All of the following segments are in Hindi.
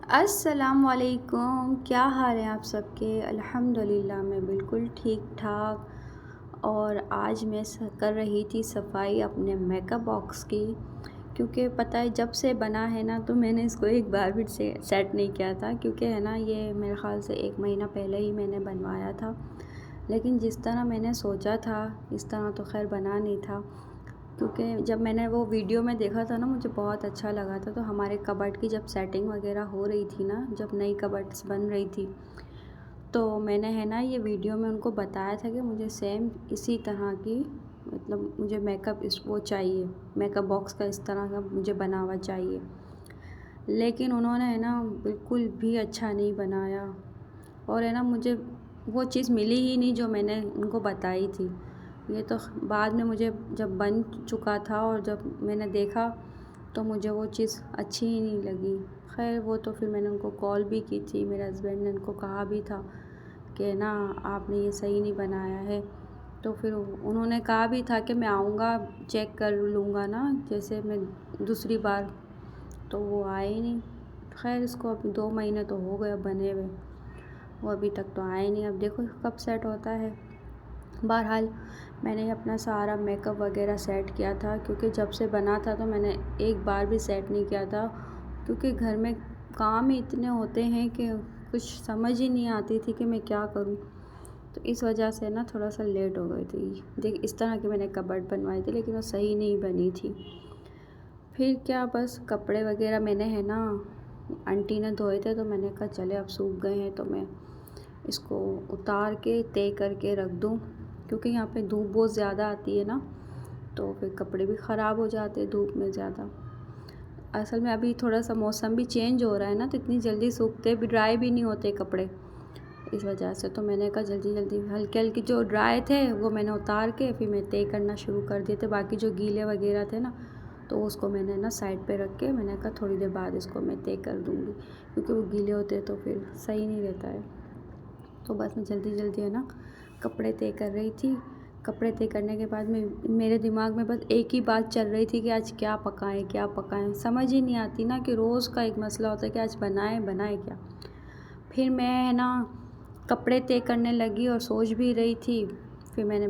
अस्सलाम वालेकुम। क्या हाल है आप सबके? अल्हम्दुलिल्लाह मैं बिल्कुल ठीक ठाक। और आज मैं कर रही थी सफाई अपने मेकअप बॉक्स की, क्योंकि पता है जब से बना है ना तो मैंने इसको एक बार भी से सेट नहीं किया था, क्योंकि है ना ये मेरे ख़्याल से 1 महीना पहले ही मैंने बनवाया था। लेकिन जिस तरह मैंने सोचा था इस तरह तो खैर बना नहीं था, क्योंकि जब मैंने वो वीडियो में देखा था ना मुझे बहुत अच्छा लगा था। तो हमारे कबर्ड की जब सेटिंग वगैरह हो रही थी ना, जब नई कबर्ड्स बन रही थी, तो मैंने है ना ये वीडियो में उनको बताया था कि मुझे सेम इसी तरह की, मतलब मुझे मेकअप इस वो चाहिए, मेकअप बॉक्स का इस तरह का मुझे बना हुआ चाहिए। लेकिन उन्होंने है ना बिल्कुल भी अच्छा नहीं बनाया, और है ना मुझे वो चीज़ मिली ही नहीं जो मैंने उनको बताई थी। ये तो बाद में मुझे जब बन चुका था और जब मैंने देखा तो मुझे वो चीज़ अच्छी ही नहीं लगी। खैर वो तो फिर मैंने उनको कॉल भी की थी, मेरे हस्बैंड ने उनको कहा भी था कि ना आपने ये सही नहीं बनाया है। तो फिर उन्होंने कहा भी था कि मैं आऊँगा चेक कर लूँगा ना, जैसे मैं दूसरी बार। तो वो आए ही नहीं। खैर इसको अब 2 महीने तो हो गए बने हुए, वो अभी तक तो आए नहीं। अब देखो कब सेट होता है। बहरहाल मैंने अपना सारा मेकअप वगैरह सेट किया था, क्योंकि जब से बना था तो मैंने एक बार भी सेट नहीं किया था, क्योंकि घर में काम ही इतने होते हैं कि कुछ समझ ही नहीं आती थी कि मैं क्या करूं। तो इस वजह से ना थोड़ा सा लेट हो गई थी। देख इस तरह की मैंने कबर्ड बनवाई थी, लेकिन वो सही नहीं बनी थी। फिर क्या, बस कपड़े वगैरह मैंने है ना आंटी ने धोए थे, तो मैंने कहा चले अब सूख गए हैं तो मैं इसको उतार के तय करके रख दूँ, क्योंकि यहाँ पे धूप बहुत ज़्यादा आती है ना, तो फिर कपड़े भी ख़राब हो जाते हैं धूप में ज़्यादा। असल में अभी थोड़ा सा मौसम भी चेंज हो रहा है ना, तो इतनी जल्दी सूखते भी ड्राई भी नहीं होते कपड़े, इस वजह से। तो मैंने कहा जल्दी जल्दी हल्के हल्के जो ड्राई थे वो मैंने उतार के फिर मैं तय करना शुरू कर दिए थे। बाकी जो गीले वगैरह थे ना तो उसको मैंने ना साइड पे रख के मैंने कहा थोड़ी देर बाद इसको मैं तय कर दूँगी, क्योंकि वो गीले होते तो फिर सही नहीं रहता है। तो बस मैं जल्दी जल्दी है ना कपड़े तय कर रही थी। कपड़े तय करने के बाद में मेरे दिमाग में बस एक ही बात चल रही थी कि आज क्या पकाएं क्या पकाएं। समझ ही नहीं आती ना कि रोज़ का एक मसला होता है कि आज बनाएं बनाएं क्या। फिर मैं है ना कपड़े तय करने लगी और सोच भी रही थी। फिर मैंने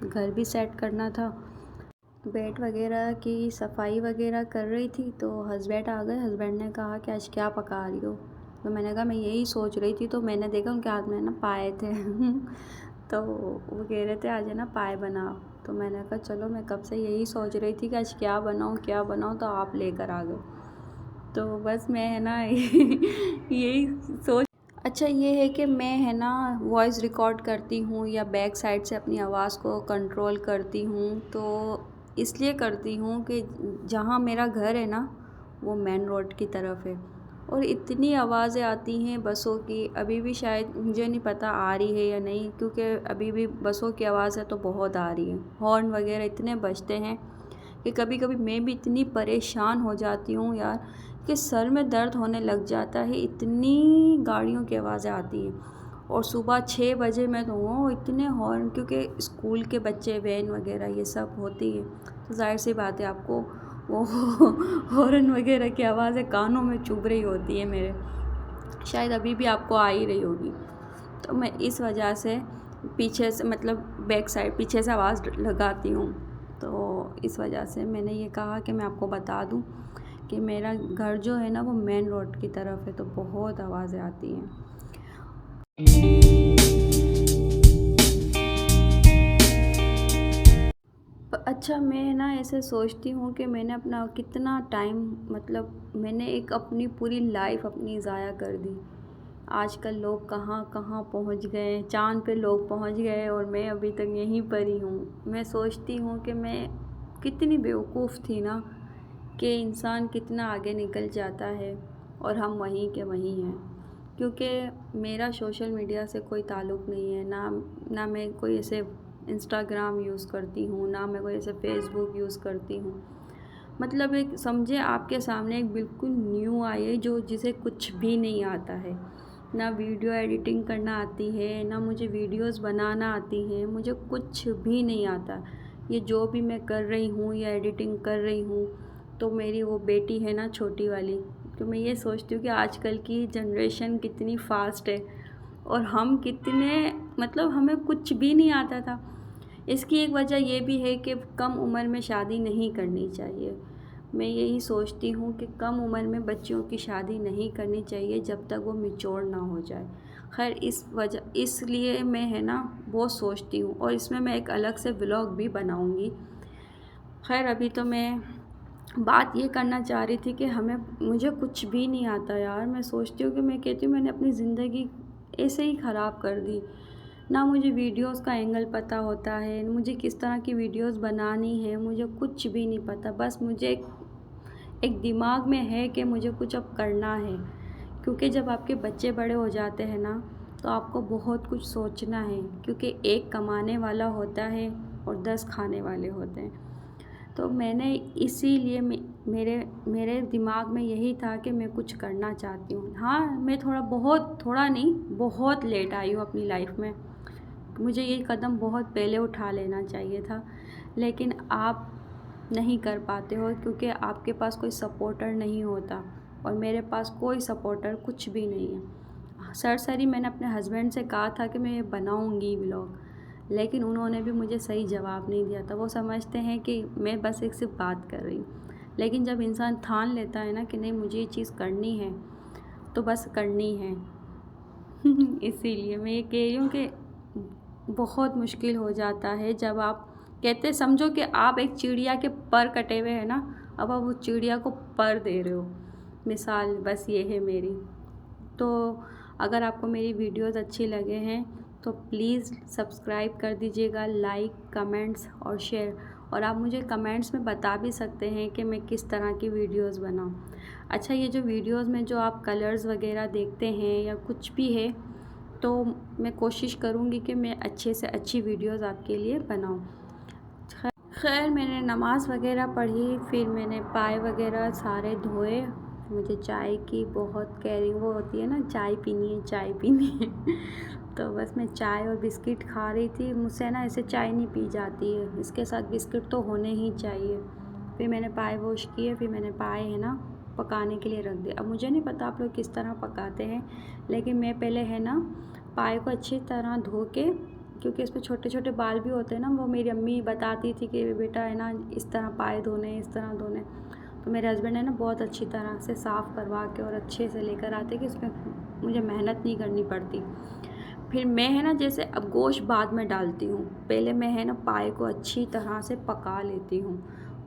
घर भी सेट करना था, बेड वगैरह की सफाई वगैरह कर रही थी, तो हस्बैंड आ गए। हस्बैंड ने कहा कि आज क्या पका रही हो? तो मैंने कहा मैं यही सोच रही थी। तो मैंने देखा उनके हाथ में ना पाए थे तो वो कह रहे थे आज है ना पाए बनाओ। तो मैंने कहा चलो, मैं कब से यही सोच रही थी कि आज क्या बनाऊँ, तो आप लेकर आ गए। तो बस मैं है ना यही सोच। अच्छा ये है कि मैं है ना वॉइस रिकॉर्ड करती हूँ या बैक साइड से अपनी आवाज़ को कंट्रोल करती हूँ, तो इसलिए करती हूँ कि जहाँ मेरा घर है ना वो मेन रोड की तरफ है, और इतनी आवाज़ें आती हैं बसों की। अभी भी शायद मुझे नहीं पता आ रही है या नहीं, क्योंकि अभी भी बसों की आवाज़ है तो बहुत आ रही है। हॉर्न वगैरह इतने बजते हैं कि कभी कभी मैं भी इतनी परेशान हो जाती हूँ यार, कि सर में दर्द होने लग जाता है, इतनी गाड़ियों की आवाज़ें आती हैं। और सुबह 6 बजे मैं तो वो इतने हॉर्न, क्योंकि स्कूल के बच्चे वैन वगैरह ये सब होती है, तो जाहिर सी बात है आपको वो हॉर्न वगैरह की आवाज़ें कानों में चुभ रही होती है मेरे। शायद अभी भी आपको आ ही रही होगी। तो मैं इस वजह से पीछे से, मतलब बैक साइड पीछे से आवाज़ लगाती हूँ। तो इस वजह से मैंने ये कहा कि मैं आपको बता दूँ कि मेरा घर जो है ना वो मेन रोड की तरफ है, तो बहुत आवाज़ें आती हैं। अच्छा मैं ना ऐसे सोचती हूँ कि मैंने अपना कितना टाइम, मतलब मैंने एक अपनी पूरी लाइफ अपनी ज़ाया कर दी। आजकल लोग कहाँ कहाँ पहुँच गए, चाँद पे लोग पहुँच गए और मैं अभी तक यहीं पर ही हूँ। मैं सोचती हूँ कि मैं कितनी बेवकूफ़ थी ना, कि इंसान कितना आगे निकल जाता है और हम वहीं के वहीं हैं। क्योंकि मेरा सोशल मीडिया से कोई ताल्लुक़ नहीं है, ना मैं कोई ऐसे इंस्टाग्राम यूज़ करती हूँ, ना मैं कोई ऐसे फेसबुक यूज़ करती हूँ। मतलब एक समझे आपके सामने एक बिल्कुल न्यू आई है जो जिसे कुछ भी नहीं आता है। ना वीडियो एडिटिंग करना आती है, ना मुझे वीडियोस बनाना आती हैं, मुझे कुछ भी नहीं आता। ये जो भी मैं कर रही हूँ या एडिटिंग कर रही हूँ, तो मेरी वो बेटी है ना छोटी वाली, तो मैं ये सोचती हूँ कि आजकल की जनरेशन कितनी फ़ास्ट है और हम कितने, मतलब हमें कुछ भी नहीं आता था। इसकी एक वजह ये भी है कि कम उम्र में शादी नहीं करनी चाहिए। मैं यही सोचती हूँ कि कम उम्र में बच्चियों की शादी नहीं करनी चाहिए जब तक वो मैच्योर ना हो जाए। खैर इस वजह इसलिए मैं है ना बहुत सोचती हूँ, और इसमें मैं एक अलग से व्लॉग भी बनाऊँगी। खैर अभी तो मैं बात ये करना चाह रही थी कि मुझे कुछ भी नहीं आता यार। मैं सोचती हूँ कि मैं कहती हूँ मैंने अपनी ज़िंदगी ऐसे ही ख़राब कर दी। ना मुझे वीडियोस का एंगल पता होता है, मुझे किस तरह की वीडियोस बनानी है, मुझे कुछ भी नहीं पता। बस मुझे एक दिमाग में है कि मुझे कुछ अब करना है, क्योंकि जब आपके बच्चे बड़े हो जाते हैं ना तो आपको बहुत कुछ सोचना है, क्योंकि एक कमाने वाला होता है और 10 खाने वाले होते हैं। तो मैंने इसीलिए मेरे मेरे दिमाग में यही था कि मैं कुछ करना चाहती हूँ। हाँ, मैं थोड़ा नहीं बहुत लेट आई हूँ अपनी लाइफ में। मुझे ये कदम बहुत पहले उठा लेना चाहिए था, लेकिन आप नहीं कर पाते हो क्योंकि आपके पास कोई सपोर्टर नहीं होता, और मेरे पास कोई सपोर्टर कुछ भी नहीं है। सरसरी मैंने अपने हस्बैंड से कहा था कि मैं ये बनाऊँगी व्लॉग, लेकिन उन्होंने भी मुझे सही जवाब नहीं दिया था। वो समझते हैं कि मैं बस एक सिर्फ बात कर रही हूँ, लेकिन जब इंसान ठान लेता है ना कि नहीं मुझे ये चीज़ करनी है तो बस करनी है। इसीलिए मैं ये कह रही हूँ कि बहुत मुश्किल हो जाता है जब आप कहते समझो कि आप एक चिड़िया के पर कटे हुए हैं ना, अब आप उस चिड़िया को पर दे रहे हो। मिसाल बस ये है मेरी। तो अगर आपको मेरी वीडियोस अच्छी लगे हैं तो प्लीज़ सब्सक्राइब कर दीजिएगा, लाइक कमेंट्स और शेयर। और आप मुझे कमेंट्स में बता भी सकते हैं कि मैं किस तरह की वीडियोस बनाऊं। अच्छा, ये जो वीडियोस में जो आप कलर्स वगैरह देखते हैं या कुछ भी है, तो मैं कोशिश करूँगी कि मैं अच्छे से अच्छी वीडियोस आपके लिए बनाऊँ। खैर मैंने नमाज़ वगैरह पढ़ी, फिर मैंने पाए वगैरह सारे धोए। मुझे चाय की बहुत कैरिंग वो होती है ना, चाय पीनी है चाय पीनी है। तो बस मैं चाय और बिस्किट खा रही थी। मुझसे ना ऐसे चाय नहीं पी जाती है, इसके साथ बिस्किट तो होने ही चाहिए। फिर मैंने पाए वॉश किए, फिर मैंने पाए है ना पकाने के लिए रख दिए। अब मुझे नहीं पता आप लोग किस तरह पकाते हैं, लेकिन मैं पहले है ना पाए को अच्छी तरह धो के, क्योंकि इसमें छोटे छोटे बाल भी होते हैं ना, वो मेरी अम्मी बताती थी कि बेटा है ना इस तरह पाए धोने, इस तरह धोने। तो मेरे हस्बैंड है ना बहुत अच्छी तरह से साफ़ करवा के और अच्छे से लेकर आते कि इसमें मुझे मेहनत नहीं करनी पड़ती। फिर मैं है ना जैसे अब गोश्त बाद में डालती हूँ, पहले मैं है ना पाए को अच्छी तरह से पका लेती हूँ।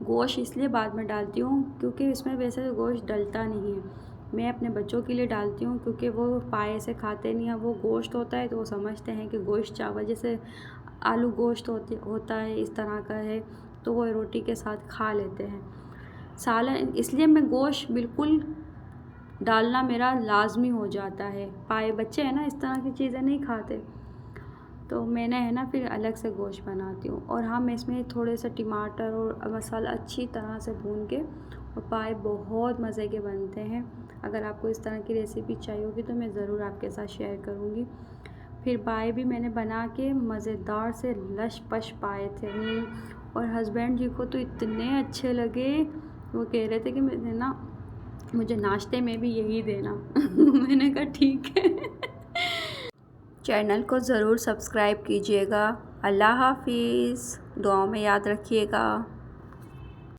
गोश्त इसलिए बाद में डालती हूँ क्योंकि इसमें वैसे तो गोश्त डलता नहीं है। मैं अपने बच्चों के लिए डालती हूँ क्योंकि वो पाए से खाते नहीं हैं। वो गोश्त होता है तो वो समझते हैं कि गोश्त चावल जैसे आलू गोश्त होता है इस तरह का है, तो वो रोटी के साथ खा लेते हैं सालन। इसलिए मैं गोश्त बिल्कुल डालना मेरा लाजमी हो जाता है। पाए बच्चे हैं ना इस तरह की चीज़ें नहीं खाते, तो मैंने है ना फिर अलग से गोश्त बनाती हूँ। और हाँ, मैं इसमें थोड़े से टमाटर और मसाला अच्छी तरह से भून के, और पाए बहुत मज़े के बनते हैं। अगर आपको इस तरह की रेसिपी चाहिए होगी तो मैं ज़रूर आपके साथ शेयर करूँगी। फिर पाए भी मैंने बना के मज़ेदार से लश पश पाए थे, और हस्बैंड जी को तो इतने अच्छे लगे। वो कह रहे थे कि मैंने ना मुझे नाश्ते में भी यही देना। मैंने कहा ठीक है। चैनल को ज़रूर सब्सक्राइब कीजिएगा। अल्लाह हाफिज़, दुआओं में याद रखिएगा।